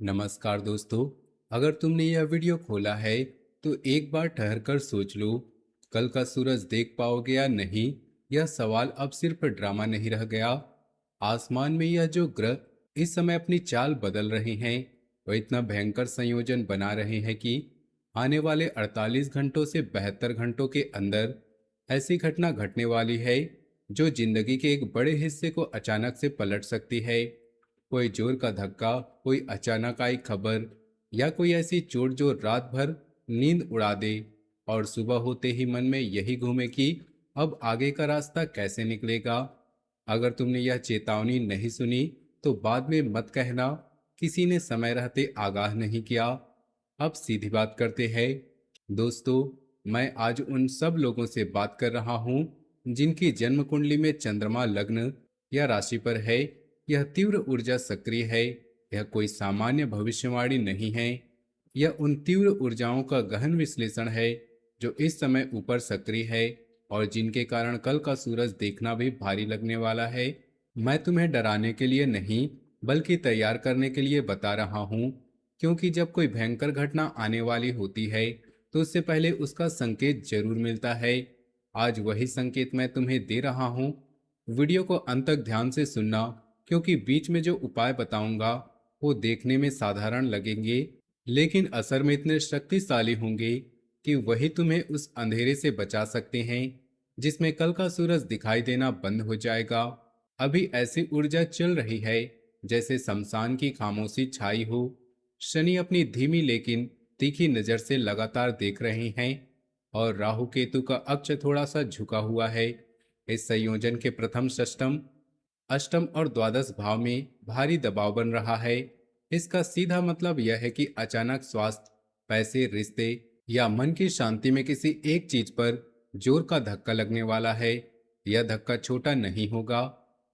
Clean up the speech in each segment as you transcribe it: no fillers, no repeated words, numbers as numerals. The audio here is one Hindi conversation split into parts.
नमस्कार दोस्तों। अगर तुमने यह वीडियो खोला है तो एक बार ठहरकर सोच लो, कल का सूरज देख पाओगे या नहीं। यह सवाल अब सिर्फ ड्रामा नहीं रह गया। आसमान में यह जो ग्रह इस समय अपनी चाल बदल रहे हैं, वह इतना भयंकर संयोजन बना रहे हैं कि आने वाले 48 घंटों से 72 घंटों के अंदर ऐसी घटना घटने वाली है जो जिंदगी के एक बड़े हिस्से को अचानक से पलट सकती है। कोई जोर का धक्का, कोई अचानक आई खबर, या कोई ऐसी चोट जो रात भर नींद उड़ा दे और सुबह होते ही मन में यही घूमे कि अब आगे का रास्ता कैसे निकलेगा। अगर तुमने यह चेतावनी नहीं सुनी तो बाद में मत कहना किसी ने समय रहते आगाह नहीं किया। अब सीधी बात करते हैं। दोस्तों, मैं आज उन सब लोगों से बात कर रहा हूँ जिनकी जन्म कुंडली में चंद्रमा लग्न या राशि पर है। यह तीव्र ऊर्जा सक्रिय है। यह कोई सामान्य भविष्यवाणी नहीं है। यह उन तीव्र ऊर्जाओं का गहन विश्लेषण है जो इस समय ऊपर सक्रिय है और जिनके कारण कल का सूरज देखना भी भारी लगने वाला है। मैं तुम्हें डराने के लिए नहीं, बल्कि तैयार करने के लिए बता रहा हूँ, क्योंकि जब कोई भयंकर घटना आने वाली होती है तो उससे पहले उसका संकेत जरूर मिलता है। आज वही संकेत मैं तुम्हें दे रहा हूँ। वीडियो को अंत तक ध्यान से सुनना, क्योंकि बीच में जो उपाय बताऊंगा वो देखने में साधारण लगेंगे, लेकिन असर में इतने शक्तिशाली होंगे कि वही तुम्हें उस अंधेरे से बचा सकते हैं जिसमें कल का सूरज दिखाई देना बंद हो जाएगा। अभी ऐसी ऊर्जा चल रही है जैसे शमशान की खामोशी छाई हो। शनि अपनी धीमी लेकिन तीखी नजर से लगातार देख रहे हैं और राहु केतु का अक्ष थोड़ा सा झुका हुआ है। इस संयोजन के प्रथम, षष्टम, अष्टम और द्वादश भाव में भारी दबाव बन रहा है। इसका सीधा मतलब यह है कि अचानक स्वास्थ्य, पैसे, रिश्ते या मन की शांति में किसी एक चीज पर जोर का धक्का लगने वाला है। यह धक्का छोटा नहीं होगा।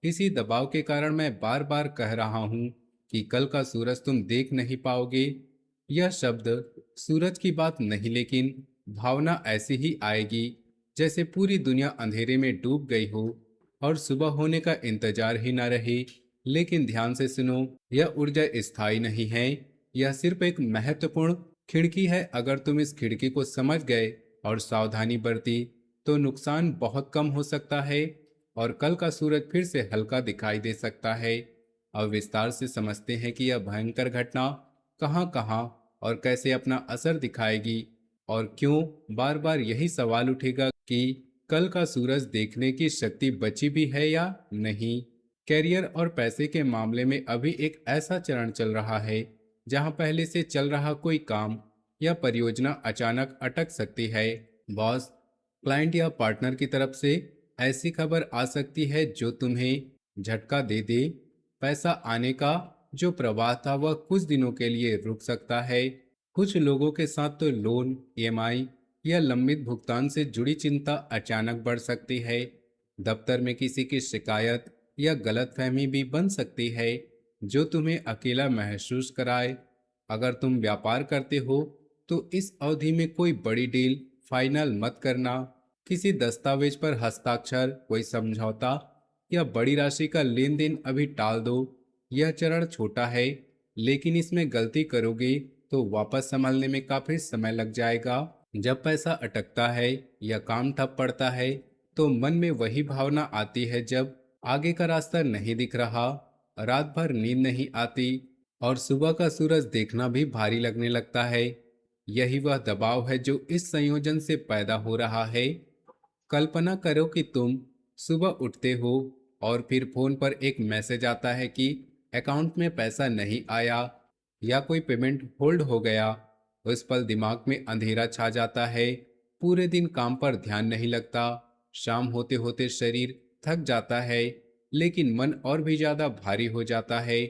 इसी दबाव के कारण मैं बार बार कह रहा हूं कि कल का सूरज तुम देख नहीं पाओगे। यह शब्द सूरज की बात नहीं, लेकिन भावना ऐसी ही आएगी जैसे पूरी दुनिया अंधेरे में डूब गई हो और सुबह होने का इंतजार ही ना रहे। लेकिन ध्यान से सुनो, यह ऊर्जा स्थायी नहीं है। यह सिर्फ एक महत्वपूर्ण खिड़की है। अगर तुम इस खिड़की को समझ गए और सावधानी बरती तो नुकसान बहुत कम हो सकता है और कल का सूरज फिर से हल्का दिखाई दे सकता है। अब विस्तार से समझते हैं कि यह भयंकर घटना कहाँ कहाँ और कैसे अपना असर दिखाएगी, और क्यों बार बार यही सवाल उठेगा कि कल का सूरज देखने की शक्ति बची भी है या नहीं। कैरियर और पैसे के मामले में अभी एक ऐसा चरण चल रहा है जहां पहले से चल रहा कोई काम या परियोजना अचानक अटक सकती है। बॉस, क्लाइंट या पार्टनर की तरफ से ऐसी खबर आ सकती है जो तुम्हें झटका दे दे। पैसा आने का जो प्रवाह था वह कुछ दिनों के लिए रुक सकता है। कुछ लोगों के साथ तो लोन, ईएमआई या लंबित भुगतान से जुड़ी चिंता अचानक बढ़ सकती है। दफ्तर में किसी की शिकायत या गलतफहमी भी बन सकती है जो तुम्हें अकेला महसूस कराए। अगर तुम व्यापार करते हो तो इस अवधि में कोई बड़ी डील फाइनल मत करना। किसी दस्तावेज पर हस्ताक्षर, कोई समझौता या बड़ी राशि का लेन देन अभी टाल दो। यह चरण छोटा है, लेकिन इसमें गलती करोगे तो वापस संभलने में काफी समय लग जाएगा। जब पैसा अटकता है या काम ठप पड़ता है तो मन में वही भावना आती है जब आगे का रास्ता नहीं दिख रहा, रात भर नींद नहीं आती और सुबह का सूरज देखना भी भारी लगने लगता है। यही वह दबाव है जो इस संयोजन से पैदा हो रहा है। कल्पना करो कि तुम सुबह उठते हो और फिर फोन पर एक मैसेज आता है कि अकाउंट में पैसा नहीं आया या कोई पेमेंट होल्ड हो गया। उस पल दिमाग में अंधेरा छा जाता है। पूरे दिन काम पर ध्यान नहीं लगता। शाम होते होते शरीर थक जाता है, लेकिन मन और भी ज्यादा भारी हो जाता है।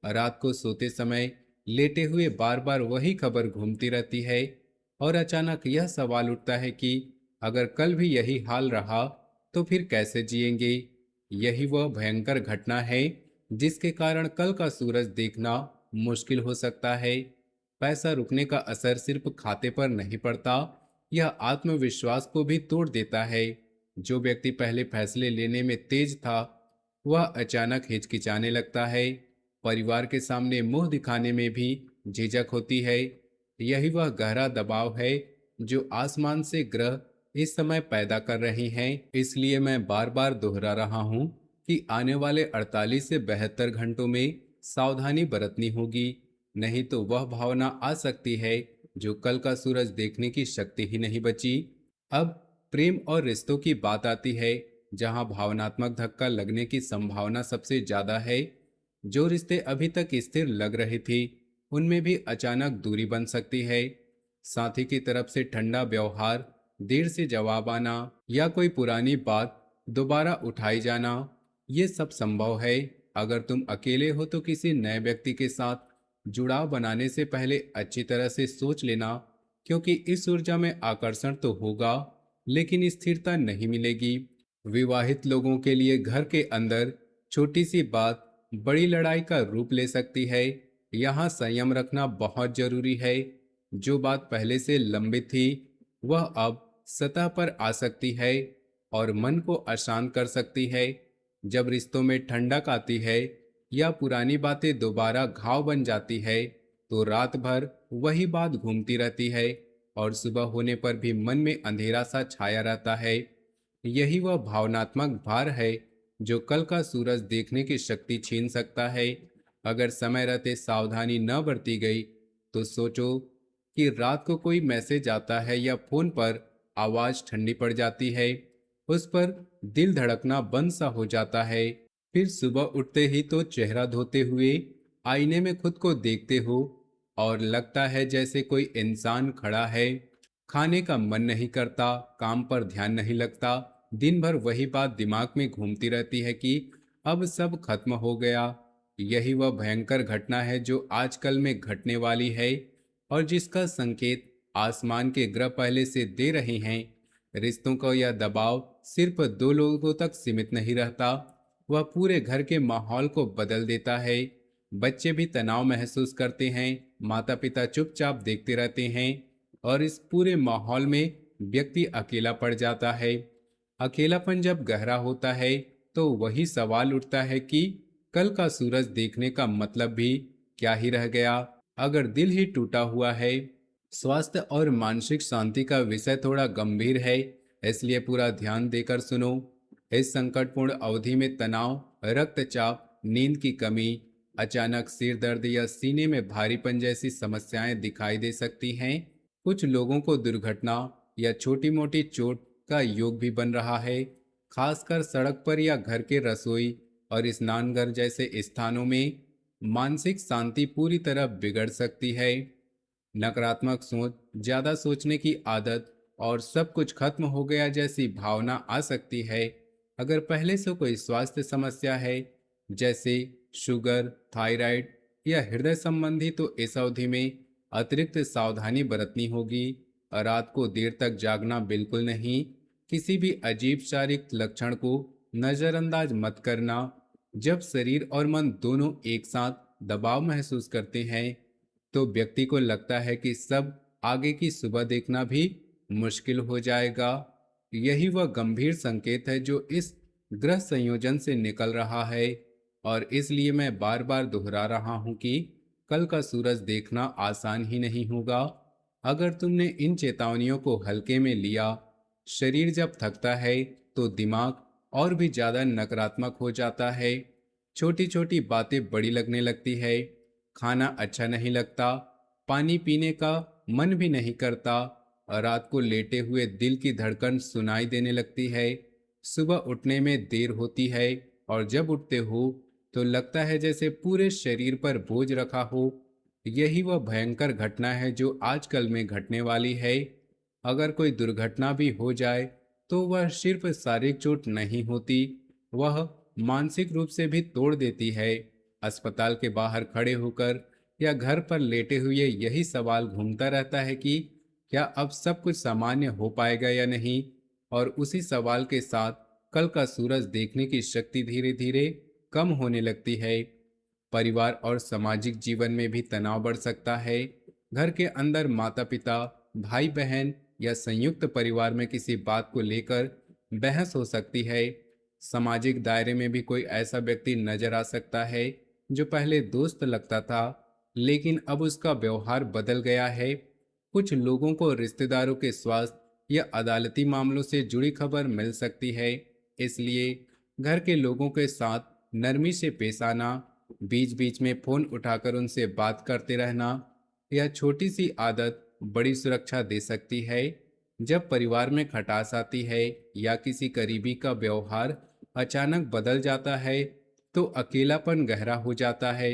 रात को सोते समय लेटे हुए बार बार वही खबर घूमती रहती है और अचानक यह सवाल उठता है कि अगर कल भी यही हाल रहा तो फिर कैसे जिएंगे। यही वह भयंकर घटना है जिसके कारण कल का सूरज देखना मुश्किल हो सकता है। पैसा रुकने का असर सिर्फ खाते पर नहीं पड़ता, यह आत्मविश्वास को भी तोड़ देता है। जो व्यक्ति पहले फैसले लेने में तेज था वह अचानक हिचकिचाने लगता है परिवार के सामने मुंह दिखाने में भी झिझक होती है। यही वह गहरा दबाव है जो आसमान से ग्रह इस समय पैदा कर रहे हैं। इसलिए मैं बार बार दोहरा रहा हूं कि आने वाले 48 से 72 घंटों में सावधानी बरतनी होगी, नहीं तो वह भावना आ सकती है जो कल का सूरज देखने की शक्ति ही नहीं बची। अब प्रेम और रिश्तों की बात आती है, जहां भावनात्मक धक्का लगने की संभावना सबसे ज्यादा है। जो रिश्ते अभी तक स्थिर लग रहे थे, उनमें भी अचानक दूरी बन सकती है। साथी की तरफ से ठंडा व्यवहार, देर से जवाब आना या कोई पुरानी बात दोबारा उठाई जाना, ये सब संभव है। अगर तुम अकेले हो तो किसी नए व्यक्ति के साथ जुड़ाव बनाने से पहले अच्छी तरह से सोच लेना, क्योंकि इस ऊर्जा में आकर्षण तो होगा लेकिन स्थिरता नहीं मिलेगी। विवाहित लोगों के लिए घर के अंदर छोटी सी बात बड़ी लड़ाई का रूप ले सकती है। यहाँ संयम रखना बहुत जरूरी है। जो बात पहले से लंबित थी, वह अब सतह पर आ सकती है और मन को अशांत कर सकती है। जब रिश्तों में ठंडक आती है या पुरानी बातें दोबारा घाव बन जाती है, तो रात भर वही बात घूमती रहती है और सुबह होने पर भी मन में अंधेरा सा छाया रहता है। यही वह भावनात्मक भार है जो कल का सूरज देखने की शक्ति छीन सकता है। अगर समय रहते सावधानी न बरती गई, तो सोचो कि रात को कोई मैसेज आता है या फोन पर आवाज ठंडी पड़ जाती है, उस पर दिल धड़कना बंद सा हो जाता है। फिर सुबह उठते ही तो चेहरा धोते हुए आईने में खुद को देखते हो और लगता है जैसे कोई इंसान खड़ा है। खाने का मन नहीं करता, काम पर ध्यान नहीं लगता, दिन भर वही बात दिमाग में घूमती रहती है कि अब सब खत्म हो गया। यही वह भयंकर घटना है जो आजकल में घटने वाली है और जिसका संकेत आसमान के ग्रह पहले से दे रहे हैं। रिश्तों का यह दबाव सिर्फ दो लोगों तक सीमित नहीं रहता, वह पूरे घर के माहौल को बदल देता है। बच्चे भी तनाव महसूस करते हैं, माता पिता चुपचाप देखते रहते हैं और इस पूरे माहौल में व्यक्ति अकेला पड़ जाता है। अकेलापन जब गहरा होता है, तो वही सवाल उठता है कि कल का सूरज देखने का मतलब भी क्या ही रह गया। अगर दिल ही टूटा हुआ है। स्वास्थ्य और मानसिक शांति का विषय थोड़ा गंभीर है, इसलिए पूरा ध्यान देकर सुनो। इस संकटपूर्ण अवधि में तनाव, रक्तचाप, नींद की कमी, अचानक सिर दर्द या सीने में भारीपन जैसी समस्याएं दिखाई दे सकती हैं। कुछ लोगों को दुर्घटना या छोटी मोटी चोट का योग भी बन रहा है, खासकर सड़क पर या घर के रसोई और स्नानघर जैसे स्थानों में। मानसिक शांति पूरी तरह बिगड़ सकती है। नकारात्मक सोच, ज्यादा सोचने की आदत और सब कुछ खत्म हो गया जैसी भावना आ सकती है। अगर पहले से कोई स्वास्थ्य समस्या है, जैसे शुगर, थायराइड या हृदय संबंधी, तो इस अवधि में अतिरिक्त सावधानी बरतनी होगी। रात को देर तक जागना बिल्कुल नहीं। किसी भी अजीब शारीरिक लक्षण को नजरअंदाज मत करना। जब शरीर और मन दोनों एक साथ दबाव महसूस करते हैं, तो व्यक्ति को लगता है कि सब आगे की सुबह देखना भी मुश्किल हो जाएगा। यही वह गंभीर संकेत है जो इस ग्रह संयोजन से निकल रहा है और इसलिए मैं बार बार दोहरा रहा हूं कि कल का सूरज देखना आसान ही नहीं होगा। अगर तुमने इन चेतावनियों को हल्के में लिया, शरीर जब थकता है तो दिमाग और भी ज्यादा नकारात्मक हो जाता है। छोटी छोटी बातें बड़ी लगने लगती है, खाना अच्छा नहीं लगता, पानी पीने का मन भी नहीं करता, और रात को लेटे हुए दिल की धड़कन सुनाई देने लगती है। सुबह उठने में देर होती है और जब उठते हो तो लगता है जैसे पूरे शरीर पर बोझ रखा हो। यही वह भयंकर घटना है जो आजकल में घटने वाली है। अगर कोई दुर्घटना भी हो जाए, तो वह सिर्फ शारीरिक चोट नहीं होती, वह मानसिक रूप से भी तोड़ देती है। अस्पताल के बाहर खड़े होकर या घर पर लेटे हुए यही सवाल घूमता रहता है कि क्या अब सब कुछ सामान्य हो पाएगा या नहीं। और उसी सवाल के साथ कल का सूरज देखने की शक्ति धीरे धीरे कम होने लगती है। परिवार और सामाजिक जीवन में भी तनाव बढ़ सकता है। घर के अंदर माता पिता, भाई बहन या संयुक्त परिवार में किसी बात को लेकर बहस हो सकती है। सामाजिक दायरे में भी कोई ऐसा व्यक्ति नजर आ सकता है जो पहले दोस्त लगता था, लेकिन अब उसका व्यवहार बदल गया है। कुछ लोगों को रिश्तेदारों के स्वास्थ्य या अदालती मामलों से जुड़ी खबर मिल सकती है, इसलिए घर के लोगों के साथ नरमी से पेश आना, बीच बीच में फोन उठाकर उनसे बात करते रहना, यह छोटी सी आदत बड़ी सुरक्षा दे सकती है। जब परिवार में खटास आती है या किसी करीबी का व्यवहार अचानक बदल जाता है, तो अकेलापन गहरा हो जाता है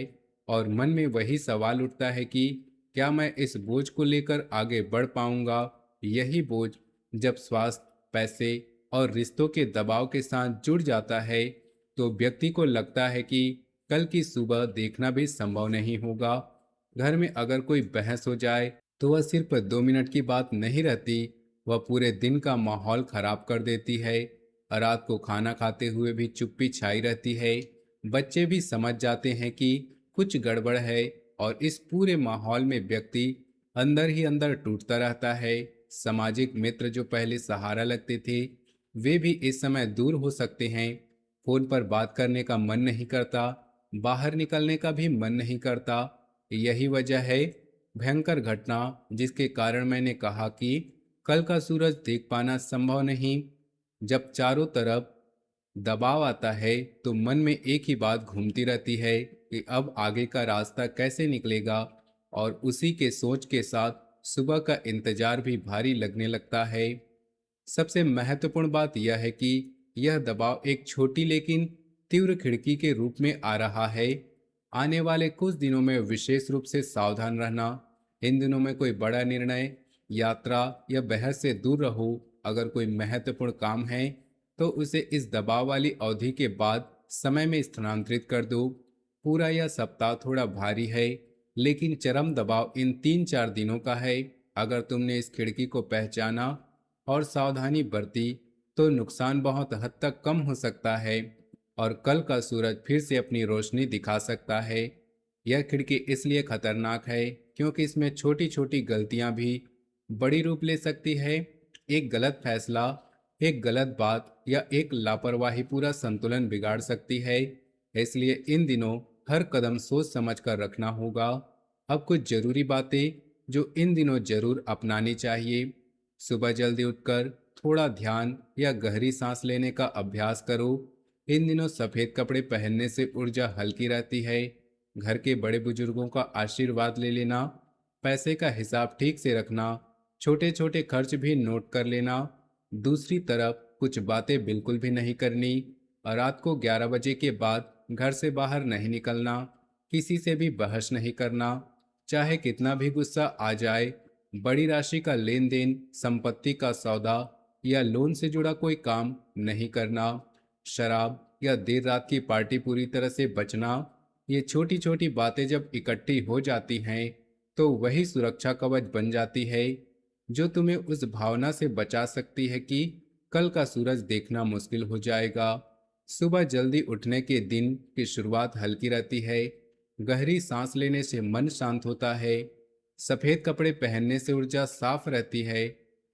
और मन में वही सवाल उठता है कि क्या मैं इस बोझ को लेकर आगे बढ़ पाऊंगा। यही बोझ जब स्वास्थ्य, पैसे और रिश्तों के दबाव के साथ जुड़ जाता है, तो व्यक्ति को लगता है कि कल की सुबह देखना भी संभव नहीं होगा। घर में अगर कोई बहस हो जाए, तो वह सिर्फ 2 मिनट की बात नहीं रहती, वह पूरे दिन का माहौल खराब कर देती है। रात को खाना खाते हुए भी चुप्पी छाई रहती है। बच्चे भी समझ जाते हैं कि कुछ गड़बड़ है और इस पूरे माहौल में व्यक्ति अंदर ही अंदर टूटता रहता है। सामाजिक मित्र जो पहले सहारा लगते थे, वे भी इस समय दूर हो सकते हैं। फोन पर बात करने का मन नहीं करता, बाहर निकलने का भी मन नहीं करता। यही वजह है भयंकर घटना जिसके कारण मैंने कहा कि कल का सूरज देख पाना संभव नहीं। जब चारों तरफ दबाव आता है, तो मन में एक ही बात घूमती रहती है कि अब आगे का रास्ता कैसे निकलेगा, और उसी के सोच के साथ सुबह का इंतजार भी भारी लगने लगता है। सबसे महत्वपूर्ण बात यह है कि यह दबाव एक छोटी लेकिन तीव्र खिड़की के रूप में आ रहा है। आने वाले कुछ दिनों में विशेष रूप से सावधान रहना। इन दिनों में कोई बड़ा निर्णय, यात्रा या बहस से दूर रहो। अगर कोई महत्वपूर्ण काम है, तो उसे इस दबाव वाली अवधि के बाद समय में स्थानांतरित कर दो। पूरा यह सप्ताह थोड़ा भारी है, लेकिन चरम दबाव इन 3-4 दिनों का है। अगर तुमने इस खिड़की को पहचाना और सावधानी बरती, तो नुकसान बहुत हद तक कम हो सकता है और कल का सूरज फिर से अपनी रोशनी दिखा सकता है। यह खिड़की इसलिए खतरनाक है क्योंकि इसमें छोटी छोटी गलतियां भी बड़ी रूप ले सकती है। एक गलत फैसला, एक गलत बात या एक लापरवाही पूरा संतुलन बिगाड़ सकती है। इसलिए इन दिनों हर कदम सोच समझ कर रखना होगा। अब कुछ जरूरी बातें जो इन दिनों जरूर अपनानी चाहिए। सुबह जल्दी उठकर थोड़ा ध्यान या गहरी सांस लेने का अभ्यास करो। इन दिनों सफेद कपड़े पहनने से ऊर्जा हल्की रहती है। घर के बड़े बुजुर्गों का आशीर्वाद ले लेना, पैसे का हिसाब ठीक से रखना, छोटे छोटे खर्च भी नोट कर लेना। दूसरी तरफ कुछ बातें बिल्कुल भी नहीं करनी, और रात को 11 बजे के बाद घर से बाहर नहीं निकलना, किसी से भी बहस नहीं करना, चाहे कितना भी गुस्सा आ जाए। बड़ी राशि का लेन देन, संपत्ति का सौदा या लोन से जुड़ा कोई काम नहीं करना। शराब या देर रात की पार्टी पूरी तरह से बचना। ये छोटी छोटी बातें जब इकट्ठी हो जाती हैं, तो वही सुरक्षा कवच बन जाती है जो तुम्हें उस भावना से बचा सकती है कि कल का सूरज देखना मुश्किल हो जाएगा। सुबह जल्दी उठने के दिन की शुरुआत हल्की रहती है। गहरी सांस लेने से मन शांत होता है। सफेद कपड़े पहनने से ऊर्जा साफ रहती है।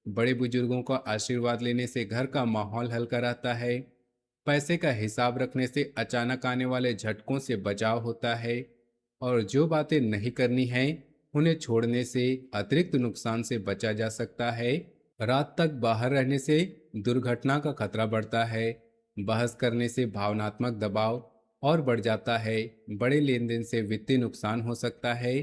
बड़े बुजुर्गों का आशीर्वाद लेने से घर का माहौल हल्का रहता है। पैसे का हिसाब रखने से अचानक आने वाले झटकों से बचाव होता है। और जो बातें नहीं करनी है, उन्हें छोड़ने से अतिरिक्त नुकसान से बचा जा सकता है। रात तक बाहर रहने से दुर्घटना का खतरा बढ़ता है। बहस करने से भावनात्मक दबाव और बढ़ जाता है। बड़े लेन देन से वित्तीय नुकसान हो सकता है।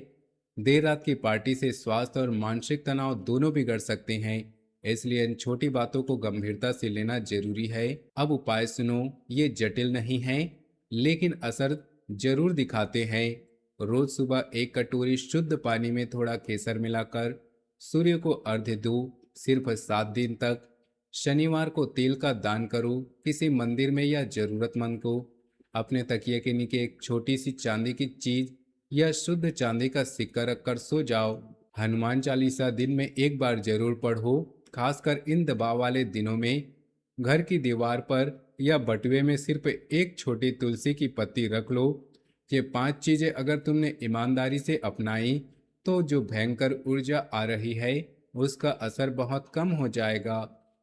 देर रात की पार्टी से स्वास्थ्य और मानसिक तनाव दोनों बिगड़ सकते हैं। इसलिए इन छोटी बातों को गंभीरता से लेना जरूरी है। अब उपाय सुनो, ये जटिल नहीं है, लेकिन असर जरूर दिखाते हैं। रोज सुबह एक कटोरी शुद्ध पानी में थोड़ा केसर मिलाकर सूर्य को अर्घ्य दो, सिर्फ 7 दिन तक। शनिवार को तेल का दान करो किसी मंदिर में या जरूरतमंद को। अपने तकिए के नीचे एक छोटी सी चांदी की चीज या शुद्ध चांदी का सिक्का रखकर सो जाओ। हनुमान चालीसा दिन में एक बार जरूर पढ़ो, खासकर इन दबाव वाले दिनों में। घर की दीवार पर या बटुए में सिर्फ एक छोटी तुलसी की पत्ती रख लो। ये 5 चीजें अगर तुमने ईमानदारी से अपनाई, तो जो भयंकर ऊर्जा आ रही है उसका असर बहुत कम हो जाएगा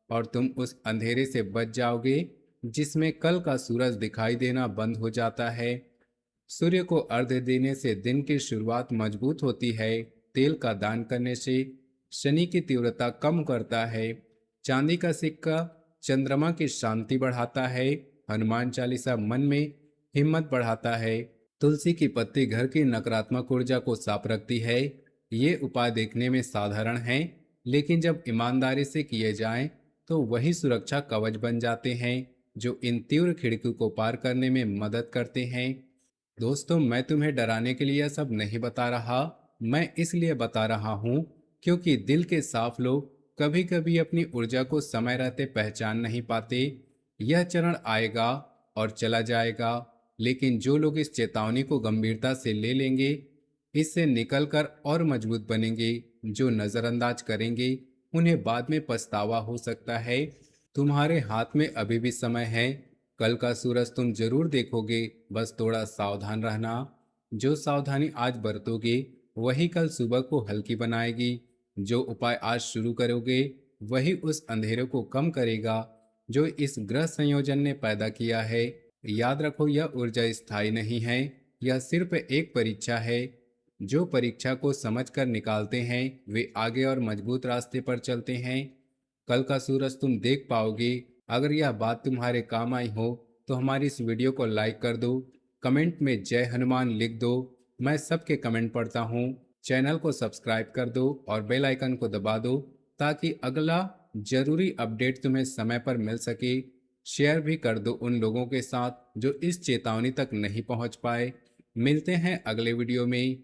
और तुम उस अंधेरे से बच जाओगे जिसमें कल का सूरज दिखाई देना बंद हो जाता है। सूर्य को अर्घ्य देने से दिन की शुरुआत मजबूत होती है। तेल का दान करने से शनि की तीव्रता कम करता है। चांदी का सिक्का चंद्रमा की शांति बढ़ाता है। हनुमान चालीसा मन में हिम्मत बढ़ाता है। तुलसी की पत्ती घर की नकारात्मक ऊर्जा को साफ रखती है। ये उपाय देखने में साधारण हैं, लेकिन जब ईमानदारी से किए जाएं, तो वही सुरक्षा कवच बन जाते हैं, जो इन तीव्र खिड़की को पार करने में मदद करते हैं। दोस्तों, मैं तुम्हें डराने के लिए यह सब नहीं बता रहा। मैं इसलिए बता रहा हूँ क्योंकि दिल के साफ लोग कभी कभी अपनी ऊर्जा को समय रहते पहचान नहीं पाते। यह चरण आएगा और चला जाएगा, लेकिन जो लोग इस चेतावनी को गंभीरता से ले लेंगे, इससे निकलकर और मजबूत बनेंगे। जो नजरअंदाज करेंगे, उन्हें बाद में पछतावा हो सकता है। तुम्हारे हाथ में अभी भी समय है। कल का सूरज तुम जरूर देखोगे, बस थोड़ा सावधान रहना। जो सावधानी आज बरतोगे, वही कल सुबह को हल्की बनाएगी। जो उपाय आज शुरू करोगे, वही उस अंधेरे को कम करेगा जो इस ग्रह संयोजन ने पैदा किया है। याद रखो, यह ऊर्जा स्थायी नहीं है, यह सिर्फ एक परीक्षा है। जो परीक्षा को समझकर निकालते हैं, वे आगे और मजबूत रास्ते पर चलते हैं। कल का सूरज तुम देख पाओगे। अगर यह बात तुम्हारे काम आई हो, तो हमारी इस वीडियो को लाइक कर दो। कमेंट में जय हनुमान लिख दो। मैं सबके कमेंट पढ़ता हूँ। चैनल को सब्सक्राइब कर दो और बेल आइकन को दबा दो, ताकि अगला जरूरी अपडेट तुम्हें समय पर मिल सके। शेयर भी कर दो उन लोगों के साथ जो इस चेतावनी तक नहीं पहुंच पाए। मिलते हैं अगले वीडियो में।